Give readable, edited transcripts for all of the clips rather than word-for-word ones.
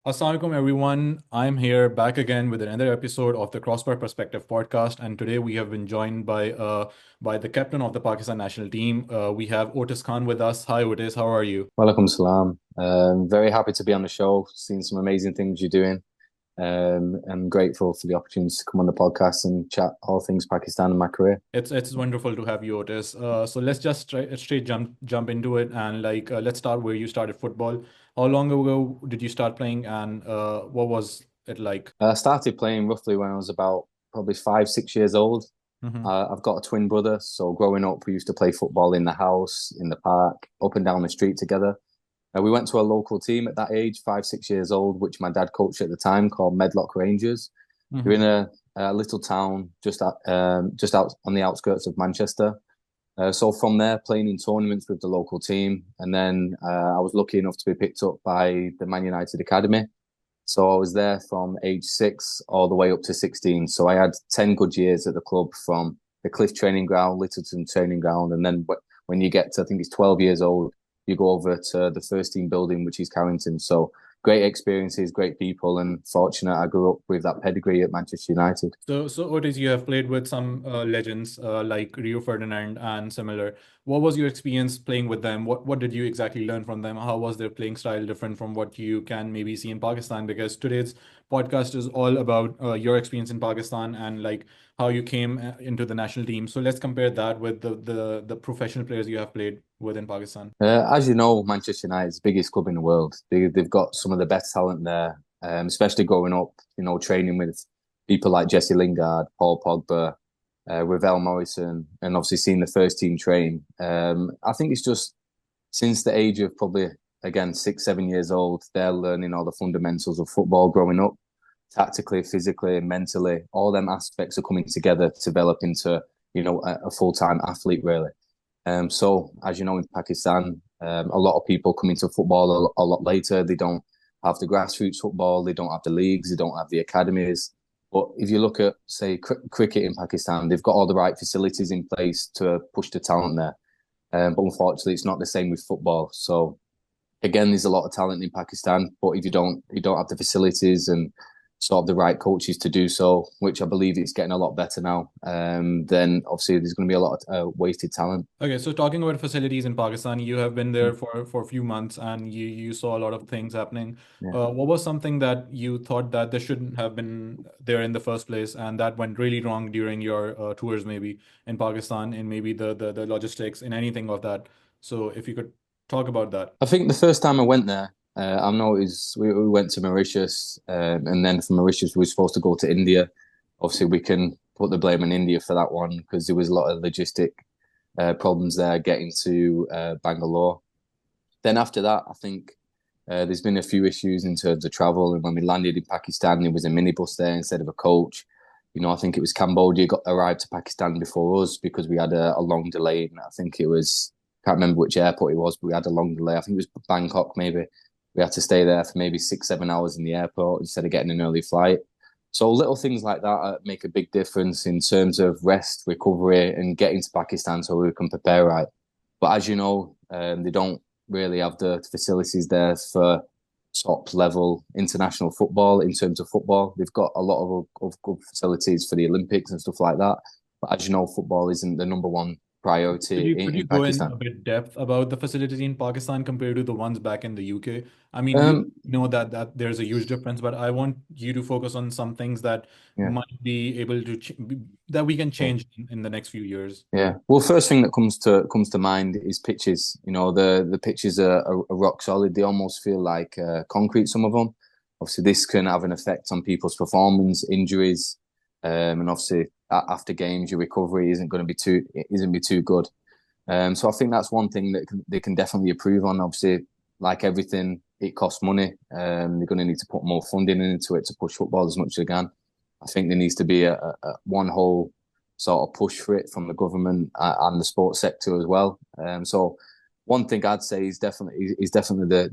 Assalamualaikum everyone. I'm here back again with another episode of the Crossbar Perspective podcast, and today we have been joined by the captain of the Pakistan national team. We have Otis Khan with us. Hi Otis, how are you? Welcome, Salam. Very happy to be on the show, seeing some amazing things you're doing. I'm grateful for the opportunity to come on the podcast and chat all things Pakistan and my career. It's wonderful to have you, Otis. So let's just straight jump into it, and let's start where you started football. How long ago did you start playing, and what was it like? I started playing roughly when I was about probably 5, 6 years old. Mm-hmm. I've got a twin brother, so growing up, we used to play football in the house, in the park, up and down the street together. We went to a local team at that age, 5, 6 years old, which my dad coached at the time, called Medlock Rangers. They're in a little town just out on the outskirts of Manchester. So from there, playing in tournaments with the local team, and then I was lucky enough to be picked up by the Man United Academy. So I was there from age 6 all the way up to 16. So I had 10 good years at the club from the Cliff training ground, Littleton training ground, and then when you get to, I think it's 12 years old, you go over to the first team building, which is Carrington. So great experiences, great people, and fortunate I grew up with that pedigree at Manchester United. So Otis, you have played with some legends like Rio Ferdinand and similar. What was your experience playing with them? What did you exactly learn from them? How was their playing style different from what you can maybe see in Pakistan? Because today's podcast is all about your experience in Pakistan and like how you came into the national team. So let's compare that with the professional players you have played with in Pakistan. As you know, Manchester United is the biggest club in the world. They've got some of the best talent there, especially growing up, training with people like Jesse Lingard, Paul Pogba, Ravel Morrison, and obviously seeing the first team train. I think it's just since the age of probably, again, 6, 7 years old, they're learning all the fundamentals of football growing up, tactically, physically, mentally. All them aspects are coming together to develop into, a full-time athlete, really. So, as you know, in Pakistan, a lot of people come into football a lot later. They don't have the grassroots football, they don't have the leagues, they don't have the academies. But if you look at, say, cricket in Pakistan, they've got all the right facilities in place to push the talent there. But unfortunately, it's not the same with football. So, again, there's a lot of talent in Pakistan, but if you don't have the facilities and sort of the right coaches to do so, which I believe it's getting a lot better now, then obviously there's going to be a lot of wasted talent. Okay, so talking about facilities in Pakistan, you have been there for a few months and you saw a lot of things happening. Yeah. What was something that you thought that they shouldn't have been there in the first place and that went really wrong during your tours maybe in Pakistan and maybe the logistics in anything of that? So if you could talk about that. I think the first time I went there, I know it was, we went to Mauritius, and then from Mauritius we were supposed to go to India. Obviously, we can put the blame on India for that one because there was a lot of logistic problems there getting to Bangalore. Then after that, I think there's been a few issues in terms of travel. And when we landed in Pakistan, there was a minibus there instead of a coach. I think it was Cambodia arrived to Pakistan before us because we had a long delay. And I think it was, can't remember which airport it was, but we had a long delay. I think it was Bangkok, maybe. We had to stay there for maybe 6, 7 hours in the airport instead of getting an early flight. So little things like that make a big difference in terms of rest, recovery, and getting to Pakistan so we can prepare right. But as you know, they don't really have the facilities there for top level international football in terms of football. They've got a lot of good facilities for the Olympics and stuff like that. But as you know, football isn't the number one Could priority you in, could you in go in Pakistan. a bit depth about the facility in Pakistan compared to the ones back in the UK? I mean, we Um, know that there's a huge difference, but I want you to focus on some things that yeah, might be able to that we can yeah. change in the next few years. Yeah. Well, first thing that comes to mind is pitches. The pitches are rock solid. They almost feel like concrete. Some of them. Obviously, this can have an effect on people's performance, injuries, and obviously after games, your recovery isn't be too good. So I think that's one thing that they can definitely improve on. Obviously, like everything, it costs money. They're going to need to put more funding into it to push football as much as they can. I think there needs to be a one whole sort of push for it from the government and the sports sector as well. So one thing I'd say is definitely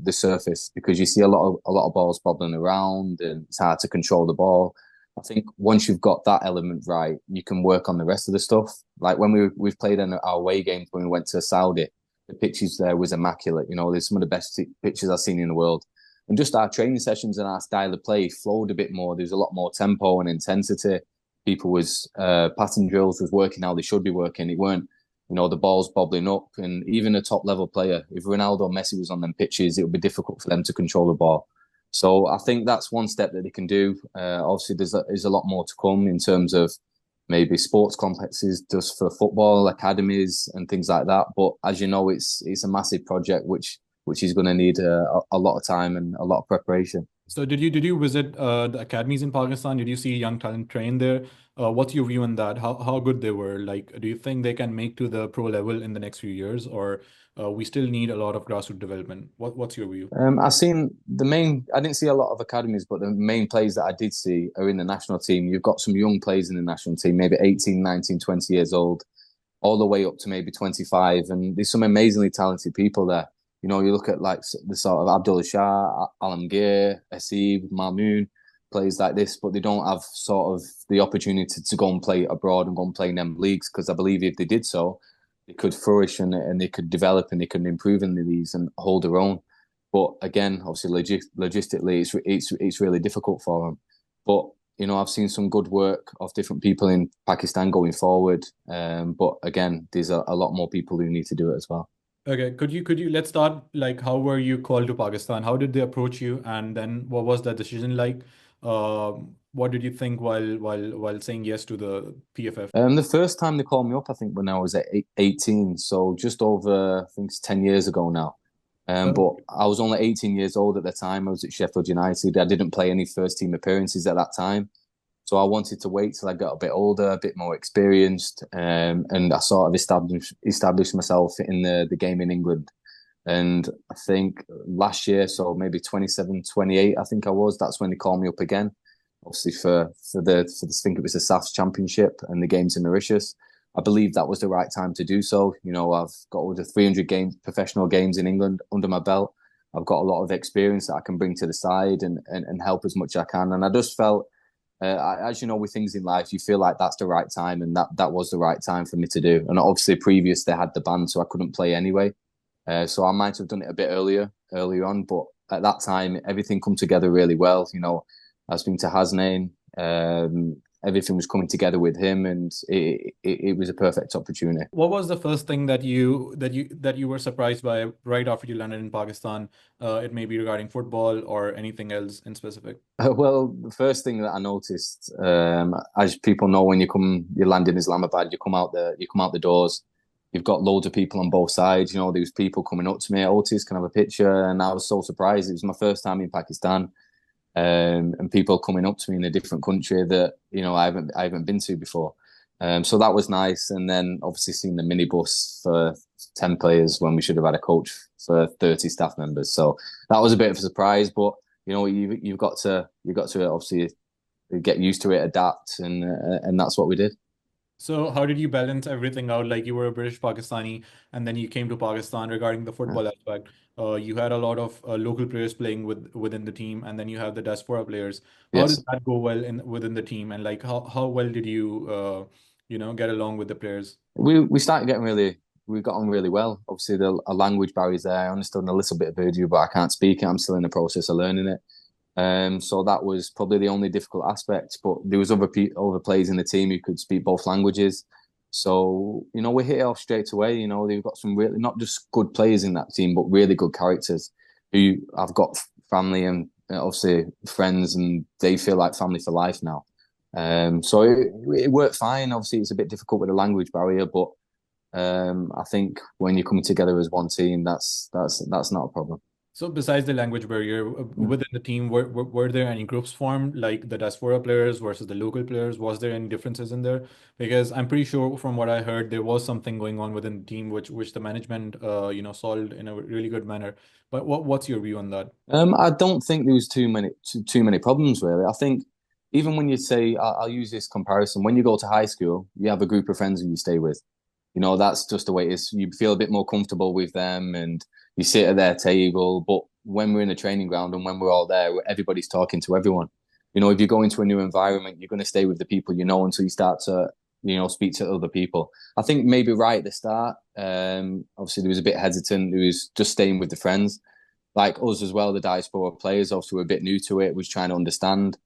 the surface because you see a lot of balls bobbling around and it's hard to control the ball. I think once you've got that element right, you can work on the rest of the stuff. Like when we've played in our away games when we went to Saudi, the pitches there was immaculate. There's some of the best pitches I've seen in the world. And just our training sessions and our style of play flowed a bit more. There was a lot more tempo and intensity. People was passing drills was working how they should be working. It weren't, the balls bobbling up. And even a top level player, if Ronaldo or Messi was on them pitches, it would be difficult for them to control the ball. So I think that's one step that they can do. Obviously, there's a lot more to come in terms of maybe sports complexes just for football academies and things like that. But as you know, it's a massive project which is going to need a lot of time and a lot of preparation. So did you visit the academies in Pakistan? Did you see young talent train there? What's your view on that? How good they were? Like, do you think they can make to the pro level in the next few years, or we still need a lot of grassroots development? What's your view? I've seen the main. I didn't see a lot of academies, but the main players that I did see are in the national team. You've got some young players in the national team, maybe 18, 19, 20 years old, all the way up to maybe 25. And there's some amazingly talented people there. You look at like the sort of Abdullah Shah, Alamgir, Asib, Mamoon, players like this, but they don't have sort of the opportunity to go and play abroad and go and play in them leagues. Because I believe if they did so, they could flourish and they could develop and they could improve in the leagues and hold their own. But again, obviously, logistically, it's really difficult for them. But I've seen some good work of different people in Pakistan going forward. But again, there's a lot more people who need to do it as well. Okay, could you let's start like how were you called to Pakistan? How did they approach you? And then what was that decision like? What did you think while saying yes to the PFF? The first time they called me up, I think when I was at 18, so just over, I think it's 10 years ago now. But I was only 18 years old at the time. I was at Sheffield United. I didn't play any first team appearances at that time. So I wanted to wait till I got a bit older, a bit more experienced, and I sort of established myself in the game in England. And I think last year, so maybe 27, 28, I think I was, that's when they called me up again. Obviously I think it was the SAFs Championship and the games in Mauritius. I believe that was the right time to do so. I've got over 300 professional games in England under my belt. I've got a lot of experience that I can bring to the side and help as much as I can. And I just felt, as you know, with things in life, you feel like that's the right time, and that was the right time for me to do. And obviously, previous they had the ban, so I couldn't play anyway. So I might have done it a bit earlier on, but at that time, everything come together really well. I was speaking to Hasnain. Everything was coming together with him, and it was a perfect opportunity. What was the first thing that you were surprised by right after you landed in Pakistan? It may be regarding football or anything else in specific. Well, the first thing that I noticed, as people know, when you land in Islamabad, you come out the doors. You've got loads of people on both sides. There was people coming up to me, Otis, can I have a picture? And I was so surprised. It was my first time in Pakistan. And people coming up to me in a different country that I haven't been to before. So that was nice. And then obviously seeing the minibus for 10 players when we should have had a coach for 30 staff members. So that was a bit of a surprise, but you've got to obviously get used to it, adapt, and that's what we did. So how did you balance everything out? Like you were a British Pakistani, and then you came to Pakistan regarding the Yeah. football aspect. You had a lot of local players playing within the team, and then you have the diaspora players. How did Yes. that go well within the team? And like how well did you get along with the players? We started we got on really well. Obviously, the a language barriers there. I understood a little bit of Urdu, but I can't speak it. I'm still in the process of learning it. So that was probably the only difficult aspect. But there was other players in the team who could speak both languages. So we hit it off straight away. They've got some really not just good players in that team, but really good characters who I've got family and obviously friends, and they feel like family for life now. So it worked fine. Obviously, it's a bit difficult with the language barrier, but I think when you're coming together as one team, that's not a problem. So besides the language barrier Mm. within the team, were there any groups formed, like the diaspora players versus the local players? Was there any differences in there? Because I'm pretty sure from what I heard, there was something going on within the team which the management solved in a really good manner. But what's your view on that? I don't think there was too many problems really. I think even when you say, I'll use this comparison, when you go to high school, you have a group of friends who you stay with. That's just the way it is. You feel a bit more comfortable with them and you sit at their table. But when we're in the training ground and when we're all there, everybody's talking to everyone. If you go into a new environment, you're going to stay with the people you know until you start to, speak to other people. I think maybe right at the start, obviously there was a bit hesitant. There was just staying with the friends. like us as well, the diaspora players obviously were a bit new to it, was trying to understand.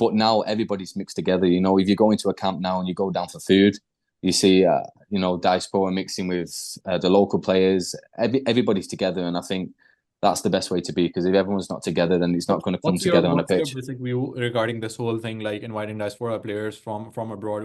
But now everybody's mixed together. You know, if you go into a camp now and you go down for food, you see, diaspora mixing with the local players. Everybody's together, and I think that's the best way to be, because if everyone's not together, then it's not going to come together on a What's your pitch. basic view regarding this whole thing, like inviting diaspora players from abroad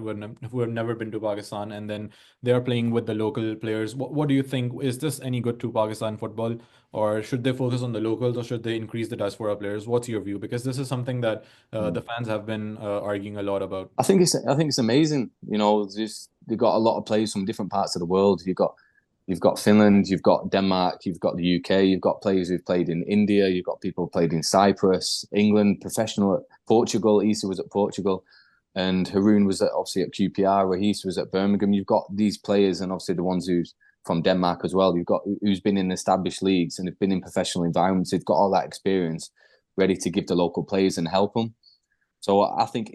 who have never been to Pakistan, and then they are playing with the local players? What do you think? Is this any good to Pakistan football, or should they focus on the locals, or should they increase the diaspora players? What's your view? Because this is something that the fans have been arguing a lot about. I think it's amazing. You know, just they've got a lot of players from different parts of the world. You've got Finland, you've got Denmark, you've got the UK, you've got players who've played in India, you've got people who played in Cyprus, England, professional at Portugal. Issa was at Portugal, and Haroon was obviously at QPR. Rahis was at Birmingham. You've got these players, and obviously the ones who's from Denmark as well. You've got who's been in established leagues and have been in professional environments. They've got all that experience ready to give the local players and help them. So I think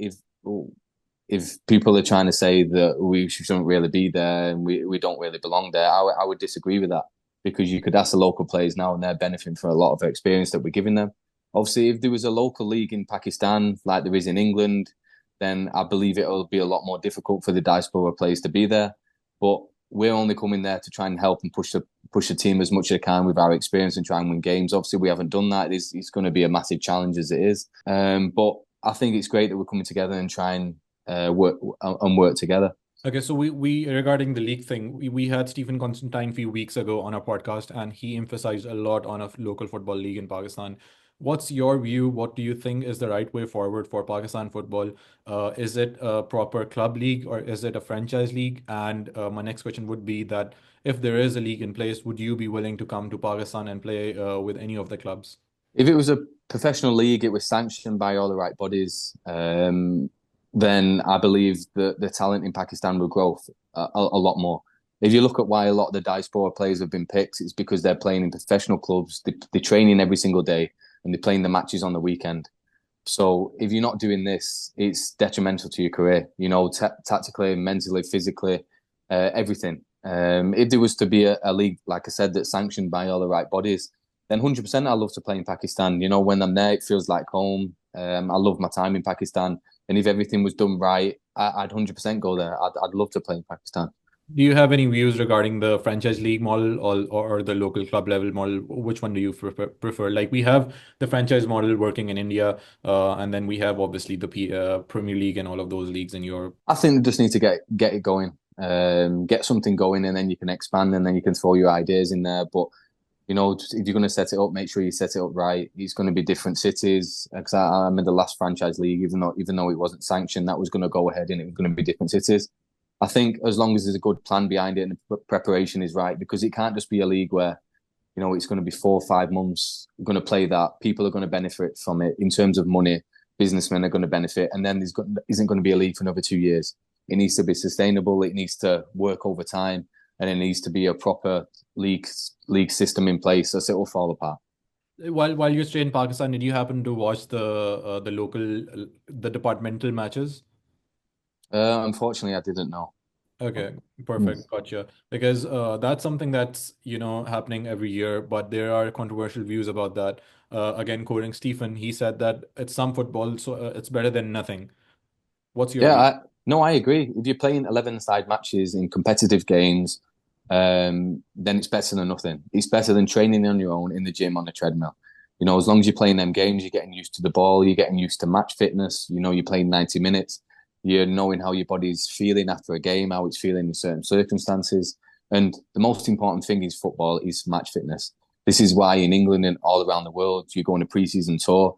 if people are trying to say that we shouldn't really be there and we don't really belong there, I would disagree with that, because you could ask the local players now and they're benefiting from a lot of experience that we're giving them. Obviously, if there was a local league in Pakistan like there is in England, then I believe it'll be a lot more difficult for the diaspora players to be there. But we're only coming there to try and help and push the team as much as I can with our experience and try and win games. Obviously, we haven't done that. It's going to be a massive challenge as it is. But I think it's great that we're coming together and trying work together. Okay, so we regarding the league thing, we had Stephen Constantine a few weeks ago on our podcast, and he emphasized a lot on a local football league in Pakistan. What's your view? What do you think is the right way forward for Pakistan football? Is it a proper club league, or is it a franchise league? And my next question would be that if there is a league in place, would you be willing to come to Pakistan and play with any of the clubs? If it was a professional league, it was sanctioned by all the right bodies, then I believe that the talent in Pakistan will grow a lot more. If you look at why a lot of the diaspora players have been picked, it's because they're playing in professional clubs. They're training every single day and they're playing the matches on the weekend. So if you're not doing this, it's detrimental to your career, tactically, mentally, physically, everything. If there was to be a league, like I said, that's sanctioned by all the right bodies, then 100% I love to play in Pakistan. You know, when I'm there, it feels like home. I love my time in Pakistan. And if everything was done right, I'd 100% go there. I'd love to play in Pakistan. Do you have any views regarding the franchise league model, or the local club level model? Which one do you prefer? Like, we have the franchise model working in India, and then we have obviously the Premier League and all of those leagues in Europe. I think they just need to get it going, get something going, and then you can expand, and then you can throw your ideas in there. But if you're going to set it up, make sure you set it up right. It's going to be different cities. Because I'm in the last franchise league, even though it wasn't sanctioned, that was going to go ahead, and it was going to be different cities. I think as long as there's a good plan behind it and the preparation is right, because it can't just be a league where it's going to be 4 or 5 months. We're going to play that. People are going to benefit from it in terms of money. Businessmen are going to benefit, and then isn't going to be a league for another 2 years. It needs to be sustainable. It needs to work over time, and it needs to be a proper league system in place, or it will fall apart. While you stay in Pakistan, did you happen to watch the local the departmental matches? Unfortunately, I didn't know. Okay, Mm. perfect. Gotcha. Because that's something that's, happening every year, but there are controversial views about that. Again, quoting Stephen, he said that it's some football, so it's better than nothing. What's your Yeah, view? no, I agree. If you're playing 11-side matches in competitive games, then it's better than nothing. It's better than training on your own in the gym on the treadmill. As long as you're playing them games, you're getting used to the ball, you're getting used to match fitness. You're playing 90 minutes. You're knowing how your body's feeling after a game, how it's feeling in certain circumstances. And the most important thing is football is match fitness. This is why in England and all around the world, you go on a pre-season tour,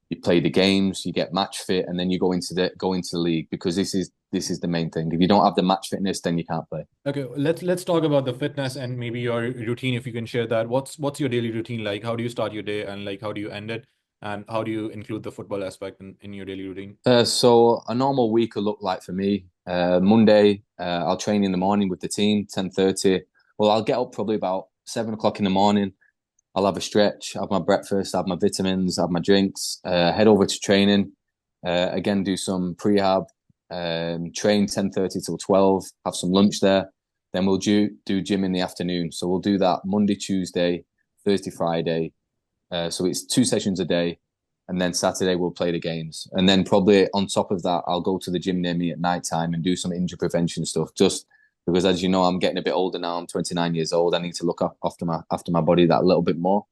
you play the games, you get match fit, and then you go into the league, because this is the main thing. If you don't have the match fitness, then you can't play. Okay, let's talk about the fitness and maybe your routine, if you can share that. What's your daily routine like? How do you start your day, and like how do you end it? And how do you include the football aspect in your daily routine? So a normal week will look like for me. Monday, I'll train in the morning with the team, 10:30. Well, I'll get up probably about 7 o'clock in the morning. I'll have a stretch, have my breakfast, have my vitamins, have my drinks, head over to training. Again, do some prehab, train 10:30 till 12, have some lunch there. Then we'll do gym in the afternoon. So we'll do that Monday, Tuesday, Thursday, Friday. So it's 2 sessions a day, and then Saturday we'll play the games, and then probably on top of that, I'll go to the gym near me at night time and do some injury prevention stuff. Just because, as you know, I'm getting a bit older now. I'm 29 years old. I need to look after my body that a little bit more.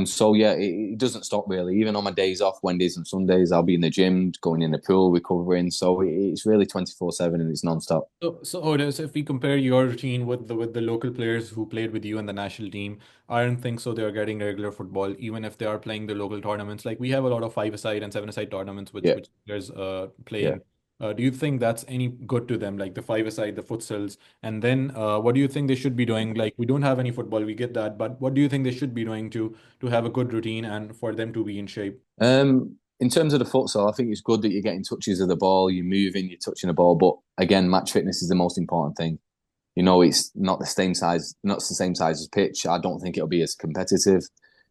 So yeah, it doesn't stop really. Even on my days off, Wednesdays and Sundays, I'll be in the gym, going in the pool, recovering. So it's really 24/7 and it's nonstop. So Otis, if we compare your routine with the local players who played with you in the national team, I don't think so. They are getting regular football, even if they are playing the local tournaments. Like we have a lot of five-a-side and seven-a-side tournaments, Yeah, which players play yeah. in. Do you think that's any good to them, like the five-a-side, the futsals? And then, what do you think they should be doing? Like we don't have any football, we get that, but what do you think they should be doing to have a good routine and for them to be in shape? In terms of the futsal, I think it's good that you're getting touches of the ball, you're moving, you're touching the ball. But again, match fitness is the most important thing. You know, it's not the same size as pitch. I don't think it'll be as competitive.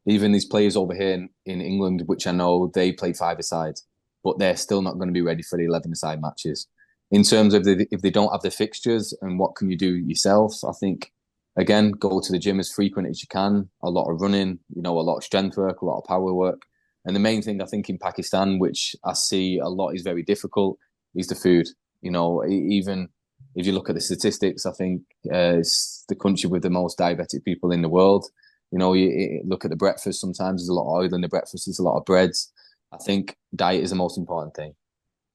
Even these players over here in England, which I know they play five-a-side, but they're still not going to be ready for the 11-a-side matches. In terms of if they don't have the fixtures and what can you do yourself, I think again, go to the gym as frequent as you can. A lot of running, you know, a lot of strength work, a lot of power work. And the main thing I think in Pakistan, which I see a lot is very difficult, is the food. You know, even if you look at the statistics, I think it's the country with the most diabetic people in the world. You know, you look at the breakfast. Sometimes there's a lot of oil in the breakfast. There's a lot of breads. I think diet is the most important thing.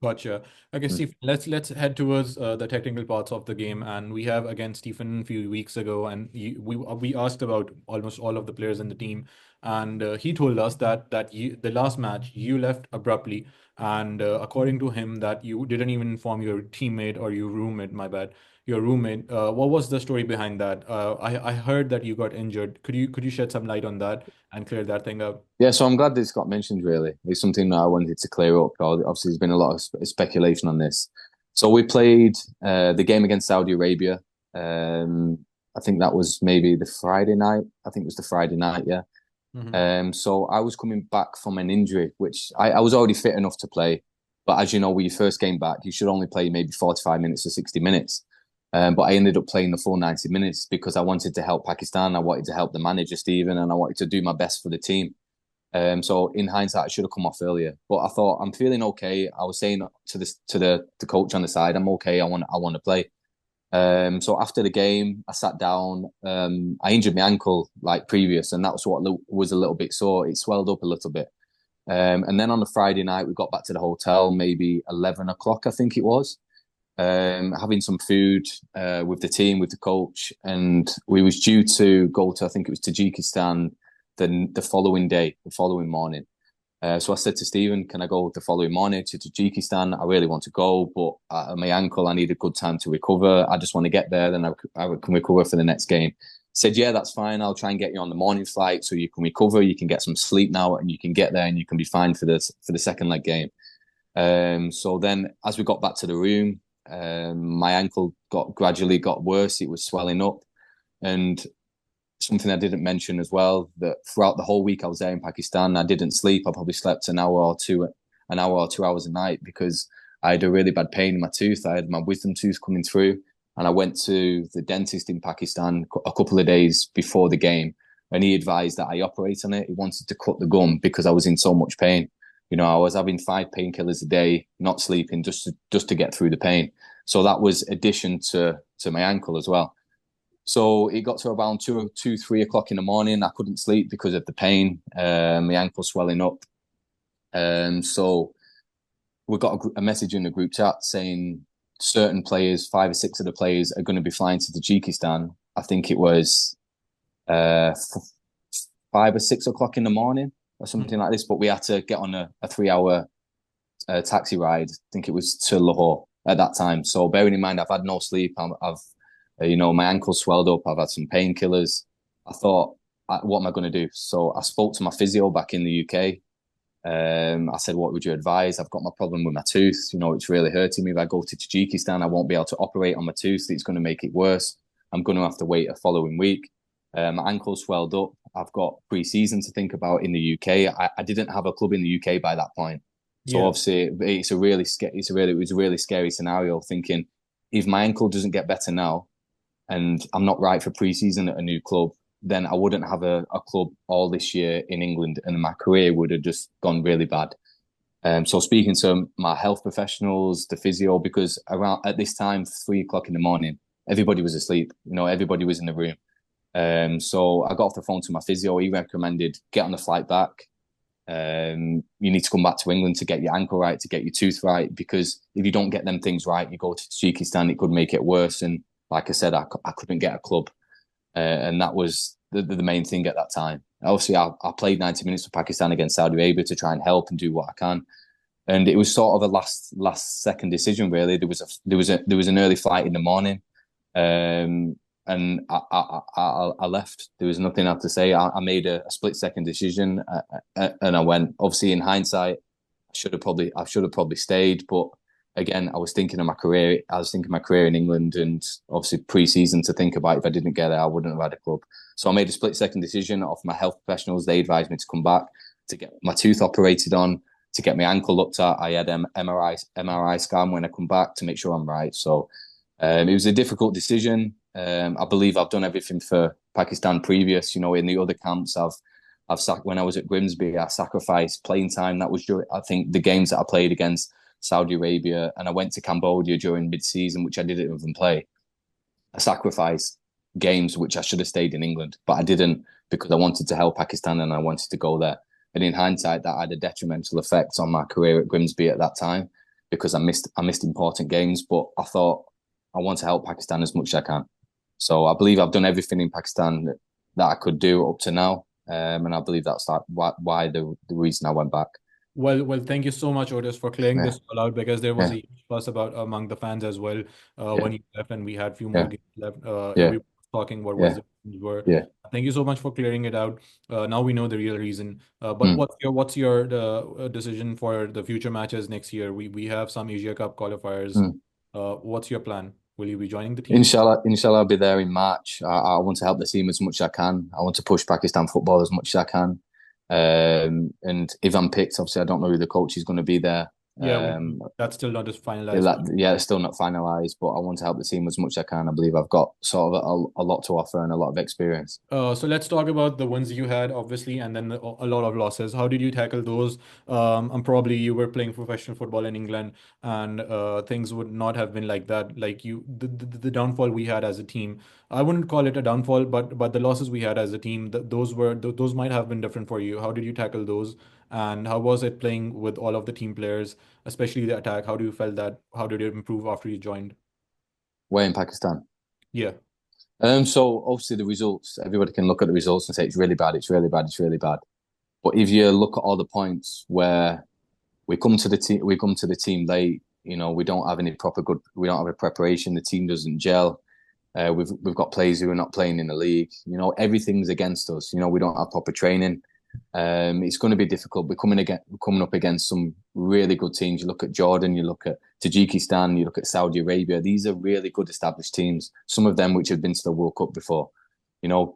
Gotcha. Okay, Mm. Steve, let's head towards the technical parts of the game, and we have against Stephen a few weeks ago, and we asked about almost all of the players in the team, and he told us that the last match you left abruptly, and according to him, that you didn't even inform your teammate or your roommate, my bad, your roommate. What was the story behind that? I heard that you got injured. Could you shed some light on that and clear that thing up? Yeah, so I'm glad this got mentioned. Really, it's something that I wanted to clear up. Obviously, there's been a lot of speculation on this. So we played the game against Saudi Arabia. I think that was maybe the Friday night. I think it was the Friday night. Yeah. Hmm. So I was coming back from an injury, which I was already fit enough to play. But as you know, when you first came back, you should only play maybe 45 minutes or 60 minutes. But I ended up playing the full 90 minutes because I wanted to help Pakistan. I wanted to help the manager, Stephen, and I wanted to do my best for the team. So in hindsight, I should have come off earlier. But I thought I'm feeling okay. I was saying to the coach on the side, I'm okay. I want to play. So after the game, I sat down. I injured my ankle like previous, and that was what was a little bit sore. It swelled up a little bit. And then on the Friday night, we got back to the hotel, maybe 11 o'clock, I think it was. Having some food with the team, with the coach, and we was due to go to, I think it was Tajikistan the following day, the following morning. So I said to Stephen, can I go the following morning to Tajikistan? I really want to go, but my ankle, I need a good time to recover. I just want to get there, then I can recover for the next game. He said, yeah, that's fine. I'll try and get you on the morning flight so you can recover. You can get some sleep now and you can get there and you can be fine for the second leg game. So then as we got back to the room, my ankle gradually got worse. It was swelling up. And something I didn't mention as well, that throughout the whole week I was there in Pakistan, I didn't sleep. I probably slept an hour or 2 hours a night because I had a really bad pain in my tooth. I had my wisdom tooth coming through, and I went to the dentist in Pakistan a couple of days before the game, and he advised that I operate on it. He wanted to cut the gum because I was in so much pain. You know, I was having 5 painkillers a day, not sleeping, just to get through the pain. So that was addition to my ankle as well. So it got to around 3 o'clock in the morning. I couldn't sleep because of the pain, my ankle swelling up. So we got a message in the group chat saying certain players, 5 or 6 of the players, are going to be flying to Tajikistan. I think it was 5 or 6 o'clock in the morning or something like this. But we had to get on a 3 hour taxi ride. I think it was to Lahore at that time. So bearing in mind, I've had no sleep. I've you know, my ankle swelled up. I've had some painkillers. I thought, what am I going to do? So I spoke to my physio back in the UK. I said, what would you advise? I've got my problem with my tooth. You know, it's really hurting me. If I go to Tajikistan, I won't be able to operate on my tooth. It's going to make it worse. I'm going to have to wait a following week. My ankle swelled up. I've got pre-season to think about in the UK. I didn't have a club in the UK by that point. So Yeah. obviously it was a really scary scenario thinking if my ankle doesn't get better now, and I'm not right for pre-season at a new club, then I wouldn't have a club all this year in England, and my career would have just gone really bad. So speaking to my health professionals, the physio, because around at this time, 3 o'clock in the morning, everybody was asleep. Everybody was in the room. So I got off the phone to my physio. He recommended get on the flight back. You need to come back to England to get your ankle right, to get your tooth right, because if you don't get them things right, you go to Tajikistan, it could make it worse. And like I said, I couldn't get a club, and that was the main thing at that time. Obviously, I played 90 minutes for Pakistan against Saudi Arabia to try and help and do what I can. And it was sort of a last second decision, really. There was an early flight in the morning, and I left. There was nothing I had to say. I made a split second decision, and I went. Obviously, in hindsight, I should have probably stayed, but again, I was thinking of my career. I was thinking of my career in England, and obviously pre-season to think about if I didn't get there, I wouldn't have had a club. So I made a split second decision. Off my health professionals, they advised me to come back to get my tooth operated on, to get my ankle looked at. I had an MRI scan when I come back to make sure I'm right. So it was a difficult decision. I believe I've done everything for Pakistan previous. In the other camps, when I was at Grimsby, I sacrificed playing time. That was during, I think, the games that I played against Saudi Arabia, and I went to Cambodia during mid-season, which I didn't even play. I sacrificed games which I should have stayed in England, but I didn't because I wanted to help Pakistan and I wanted to go there. And in hindsight, that had a detrimental effect on my career at Grimsby at that time because I missed important games. But I thought I want to help Pakistan as much as I can. So I believe I've done everything in Pakistan that I could do up to now, and I believe that's why the reason I went back. Well, thank you so much, Otis, for clearing Yeah, this all out because there was a yeah, huge fuss about among the fans as well yeah, when you left, and we had few more yeah, games left. yeah, Everyone was talking what was yeah, the reasons were. yeah. Thank you so much for clearing it out. Now we know the real reason. But Mm, what's your decision for the future matches next year? We have some Asia Cup qualifiers. mm. What's your plan? Will you be joining the team? Inshallah, I'll be there in March. I want to help the team as much as I can. I want to push Pakistan football as much as I can. And if I'm picked, obviously, I don't know who the coach is going to be there. Yeah, Um, that's still not just finalized. yeah, it's still not finalised, but I want to help the team as much as I can. I believe I've got sort of a lot to offer and a lot of experience. So let's talk about the ones you had, obviously, and then a lot of losses. How did you tackle those? And probably you were playing professional football in England, and things would not have been like that. Like the downfall we had as a team. I wouldn't call it a downfall, but the losses we had as a team, those might have been different for you. How did you tackle those? And how was it playing with all of the team players, especially the attack? How do you felt that? How did it improve after you joined? Where in Pakistan? Yeah, So obviously the results, everybody can look at the results and say it's really bad, it's really bad, it's really bad. But if you look at all the points where we come to the team late, we don't have we don't have a preparation, the team doesn't gel. We've got players who are not playing in the league. Everything's against us. We don't have proper training. It's going to be difficult. We're coming up against some really good teams. You look at Jordan, you look at Tajikistan, you look at Saudi Arabia. These are really good established teams. Some of them which have been to the World Cup before.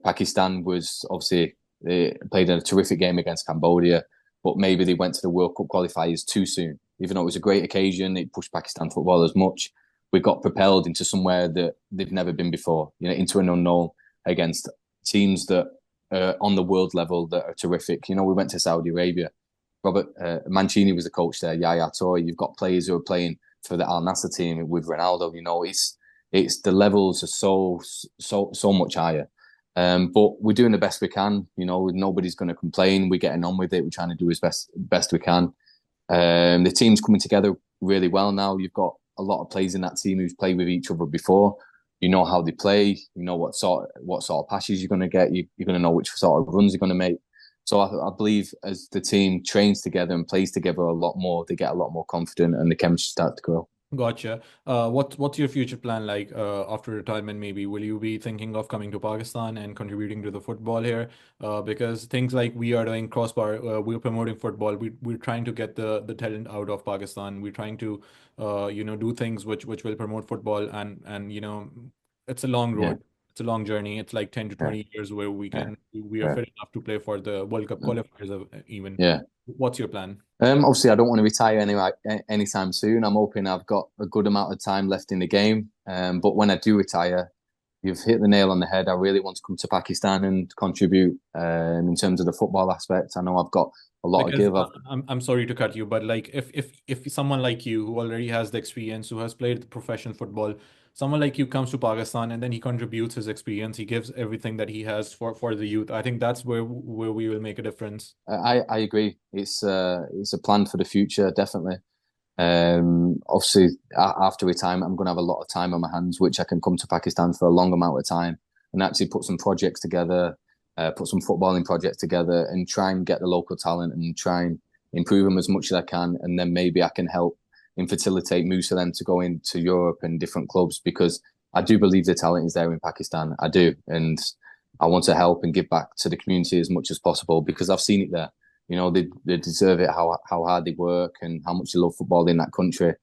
Pakistan was obviously they played a terrific game against Cambodia, but maybe they went to the World Cup qualifiers too soon. Even though it was a great occasion, it pushed Pakistan football as much. We got propelled into somewhere that they've never been before. Into an unknown against teams that on the world level that are terrific. We went to Saudi Arabia. Robert Mancini was the coach there. Yaya Toure. You've got players who are playing for the Al Nassr team with Ronaldo. It's the levels are so much higher. But we're doing the best we can. Nobody's going to complain. We're getting on with it. We're trying to do as best we can. The team's coming together really well now. You've got a lot of players in that team who've played with each other before. You know how they play. You know what sort of passes you're going to get. You're going to know which sort of runs you're going to make. So I believe as the team trains together and plays together a lot more, they get a lot more confident and the chemistry starts to grow. Gotcha. What's your future plan like after retirement? Maybe will you be thinking of coming to Pakistan and contributing to the football here? Because things like we are doing crossbar, we're promoting football. We're trying to get the talent out of Pakistan. We're trying to do things which will promote football and it's a long Yeah, road. It's a long journey. It's like 10 to yeah, 20 years where yeah, we are yeah. fit enough to play for the World Cup Mm. qualifiers even. Yeah. What's your plan? Obviously, I don't want to retire anytime soon. I'm hoping I've got a good amount of time left in the game. But when I do retire, you've hit the nail on the head. I really want to come to Pakistan and contribute in terms of the football aspect. I know I've got a lot to Because give. I'm sorry to cut you, but like if someone like you who already has the experience, who has played professional football, someone like you comes to Pakistan and then he contributes his experience, he gives everything that he has for the youth. I think that's where we will make a difference. I agree. It's a plan for the future, definitely. Obviously, after retirement, I'm going to have a lot of time on my hands, which I can come to Pakistan for a long amount of time and actually put some projects together, put some footballing projects together, and try and get the local talent and try and improve them as much as I can. And then maybe I can help and facilitate moves for them to go into Europe and different clubs because I do believe the talent is there in Pakistan. I do, and I want to help and give back to the community as much as possible because I've seen it there. You know, they deserve it. How hard they work and how much they love football in that country.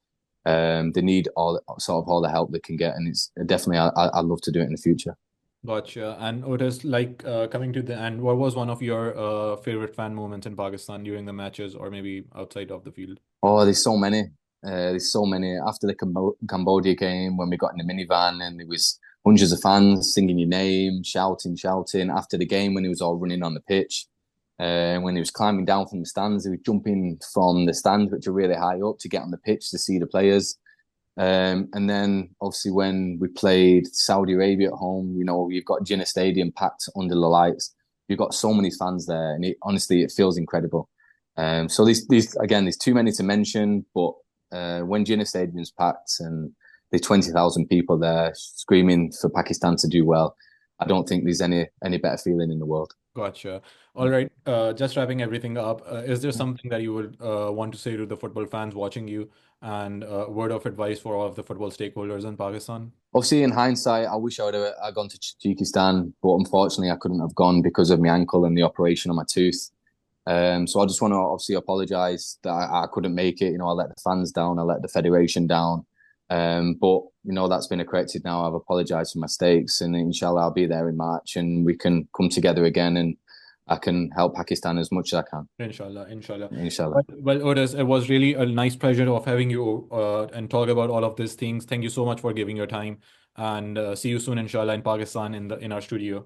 They need all the help they can get, and it's definitely I'd love to do it in the future. Gotcha. And Otis, like coming to the end, what was one of your favorite fan moments in Pakistan during the matches or maybe outside of the field? Oh, there's so many. There's so many. After the Cambodia game, when we got in the minivan and there was hundreds of fans singing your name, shouting. After the game, when he was all running on the pitch, when he was climbing down from the stands, he was jumping from the stands, which are really high up, to get on the pitch to see the players. And then obviously when we played Saudi Arabia at home, you know, you've got Jinnah Stadium packed under the lights. You've got so many fans there, and honestly, it feels incredible. So these again, there's too many to mention, but when Jinnah Stadium's packed and there's 20,000 people there screaming for Pakistan to do well, I don't think there's any better feeling in the world. Gotcha. All right. Just wrapping everything up, is there something that you would want to say to the football fans watching you and a word of advice for all of the football stakeholders in Pakistan? Obviously, in hindsight, I wish I would have gone to Tajikistan, but unfortunately, I couldn't have gone because of my ankle and the operation on my tooth. So I just want to obviously apologise that I couldn't make it. You know, I let the fans down, I let the federation down. But you know that's been corrected now. I've apologised for my mistakes, and inshallah I'll be there in March, and we can come together again, and I can help Pakistan as much as I can. Inshallah, inshallah. Inshallah. Well, Otis, it was really a nice pleasure of having you and talk about all of these things. Thank you so much for giving your time, and see you soon, inshallah, in Pakistan in our studio.